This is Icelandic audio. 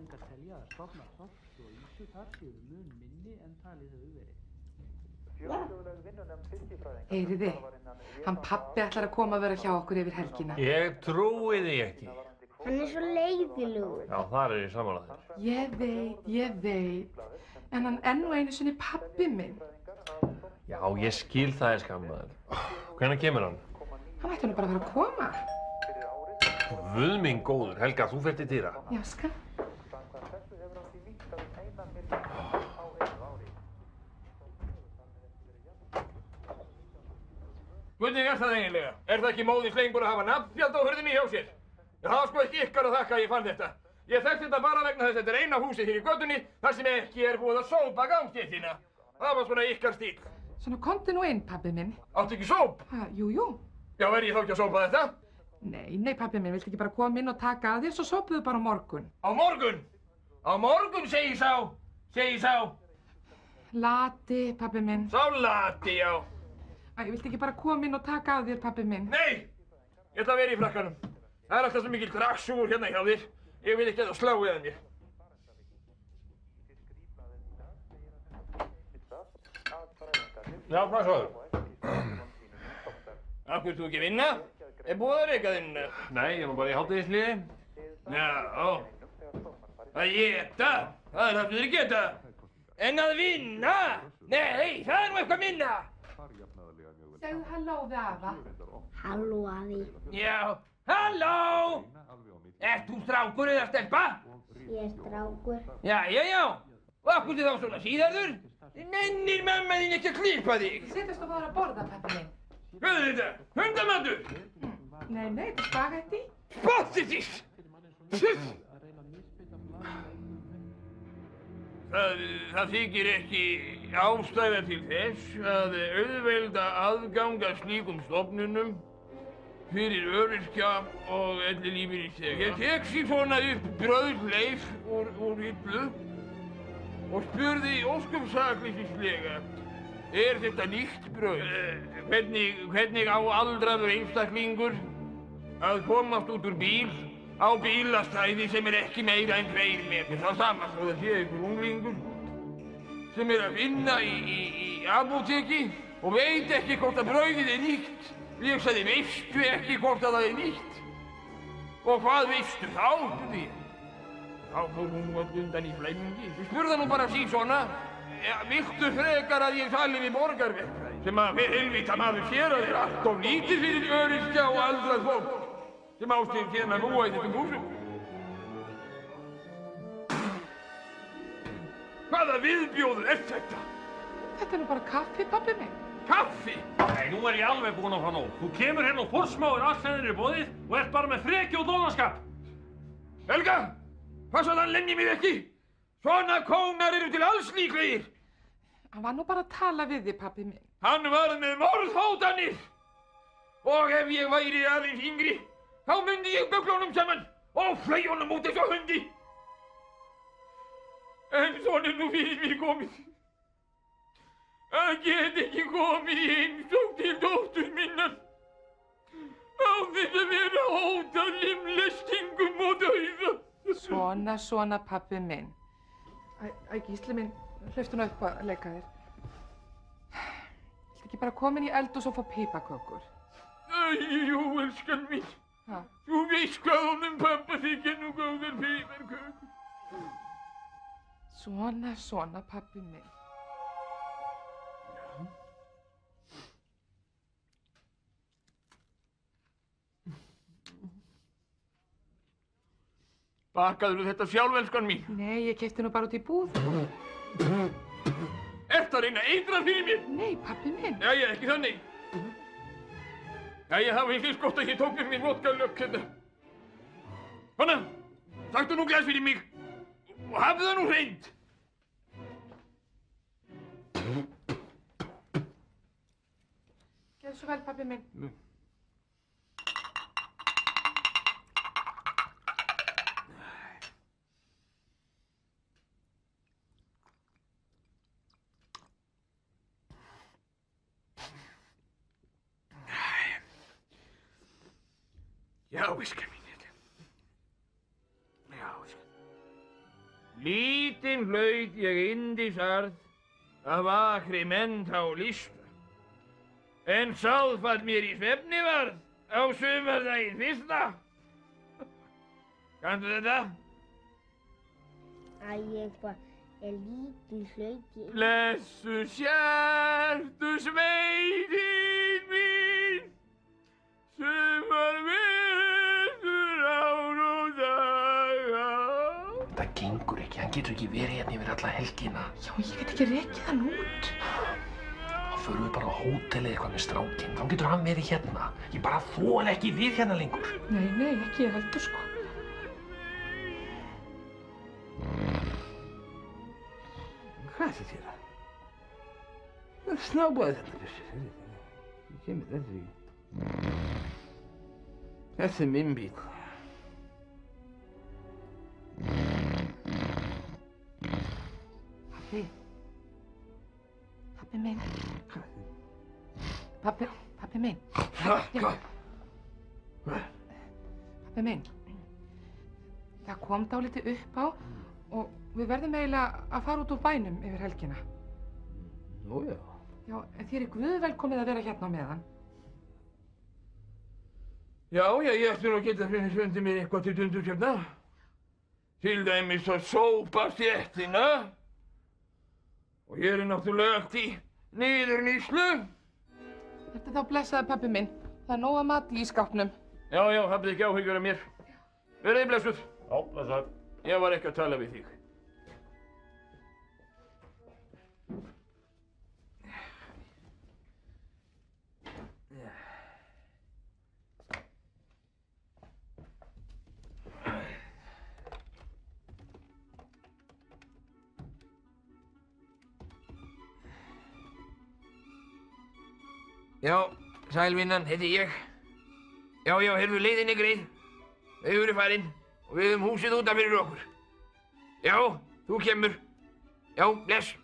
Sálfræðingar telja að stofnar þorsks og ýsu þar séu mun minni en talið hefur verið. Heyriði, hann pabbi ætlar að koma að vera hjá okkur yfir helgina. Ég trúi því ekki. Hann svo leiðilegur. Já, þar ég sammála þér. Ég veit, en hann enn og einu sinni pabbi minn. Já, ég skil það skammaður. Hvenær kemur hann? Hann ætti nú bara að fara að koma. Guð minn góður, Helga, þú fer til dyra. Já, ska. Hvernig það eiginlega? Það ekki móðins lengur að hafa nafnspjald á hurðinni hjá sér? Það sko ekki ykkar að þakka að ég fann þetta. Ég þekkti þetta bara vegna þess að þetta eina húsið hér í götunni þar sem ekki búið að sópa gangstéttina. Það var svona ykkar stíl. Svona komdu nú inn, pabbi minn. Áttu ekki sóp? Jú. Já, ég þá ekki að sópa þetta? Nei, pabbi minn, viltu ekki bara koma inn og taka að þér, svo sópuðu bara á morgun. Á morgun? Á morgun, segi sá. Lati, pabbi minn. Sá lati, já. Viltu ekki bara koma inn og taka að þér, pabbi minn? Nei! Ég ætla að vera í frakkanum. Það alltaf svo mikil dragsúgur hérna hjá þér. Ég vil ekki að það sláið að mér. Já, hvað svo? Af hverju þú ekki vinna? Búið að reka þinn? Nei, ég var bara í hádegisliði. Já. Að éta? Það það sem þið geta. En að vinna? Nei, það nú eitthvað minna. Segðu halló við afa. Halló, afi. Já, halló! Ert þú strákur eða stelpa? Ég strákur. Já. Og af hverju þá svona síðarður? Nennir mamma þín ekki að klippa þig? Sittast og fara að borða, pabbi minn. Hvað þetta? Hundamatur? Nei, þetta er spagetti. Spagettis! Það þykir ekki ástæða til þess að auðvelda aðgang að slíkum stofnunum fyrir öryrkja og ellilífeyrisþega. Ég tek sig svona upp brauðleif úr hillu og spurði ósköpsakleysislega: þetta nýtt brauð? Hvernig á aldraður einstaklingur að komast út úr bíl á bílastæði sem ekki meira en 2 metrar? Það sama svo það sé einhver unglingur sem að vinna í apóteki og veit ekki hvort að brauðið nýtt. Ég sagði, veistu ekki hvort að það nýtt? Og hvað veistu þá? Þá fór hún öll undan í flæmingi. Ég spurði nú bara svona: viltu frekar að ég tali við borgarverkfræðing sem að fyrir helvita maður sér að allt of lítið fyrir öryrkja og aldrað fólk sem ástæðir síðan að búa í þessum húsum? Hvaða viðbjóður þetta? Þetta nú bara kaffi, pabbi minn. Kaffi? Nei, nú ég alveg búinn að fá nóg. Þú kemur hérna og forsmáir allt sem þér boðið og ert bara með freki og dónaskap. Helga, hvað svo þann lemji mig ekki? Svona kónar eru til alls líklegir. Hann var nú bara að tala við þig, pabbi minn. Hann var með morðhótanir. Og ef ég væri aðeins yngri, þá myndi ég böggla honum saman og fley honum út eins og hundi. En svona nú fyrir mér komið að get ekki komið í heimsókn til dóttur minnar á þess að vera að hóta limlestingum og dauða. Svona, pabbi minn. Gísli minn, hlauptu nú upp að leika þér. Viltu ekki bara koma inn í eldhús og fá piparkökur? Jú, elskan mín. Þú veist hvað honum pappa þykir nú góðar piparkökur. Svona, pabbi minn. Bakaðu þetta sjálf, elskan mín? Nei, ég keypti nú bara út í búð. Ertu að reyna að eitra fyrir mér? Nei, pabbi minn. Jæja, ekki þannig. Jæja, það var ekki gott að ég tók mér minn vodka-lögg hérna. Hanna, taktu nú glas fyrir mig og hafðu það nú hreint. Gjörðu svo vel, pabbi minn. Já, elskan mín. Já, elskan. Lítinn hlaut ég yndisarð af akri mennta og lista. En sáðfall mér í svefni varð á sumardaginn fyrsta. Kanntu þetta? Æ, ég bara er lítinn hlaut ég. Blessu sértu sveitin mín, sumar vetur ár og daga. Það gengur ekki, hann getur ekki verið hérna yfir alla helgina. Já, ég get ekki rekið hann út. Þá förum við bara á hótelið eitthvað með strákinn. Þá getur hann verið hérna. Ég bara þoli ekki við hérna lengur. Nei, ekki ég heldur sko. Hvað er þetta? Það er snáblaðið þetta, Bjössi. Ég kemur þessu ekki. Þessi er minn bíll. Pabbi minn. Pabbi minn. Hvað? Pabbi minn. Það kom dálítið upp á og við verðum eiginlega að fara út úr bænum yfir helgina. Nú já. Já, en þér er guð velkomið að vera hérna á meðan. Já, ég ætti nú að geta fundið mér eitthvað til dundurs hérna. Til dæmis að sópa stéttina. Og ég er náttúrulega allt í niðurníslu. Þetta þá blessaði pabbi minn. Það er nóg að mat í skápnum. Já, hafið ekki áhyggjur af mér. Verið blessuð. Já, blessaður. Ég var ekki að tala við þig. Já, sælvinnan heiti ég. Já, heyrðu, leiðin er greið. Þau eru farin og við höfum húsið útaf fyrir okkur. Já, þú kemur. Já, bless.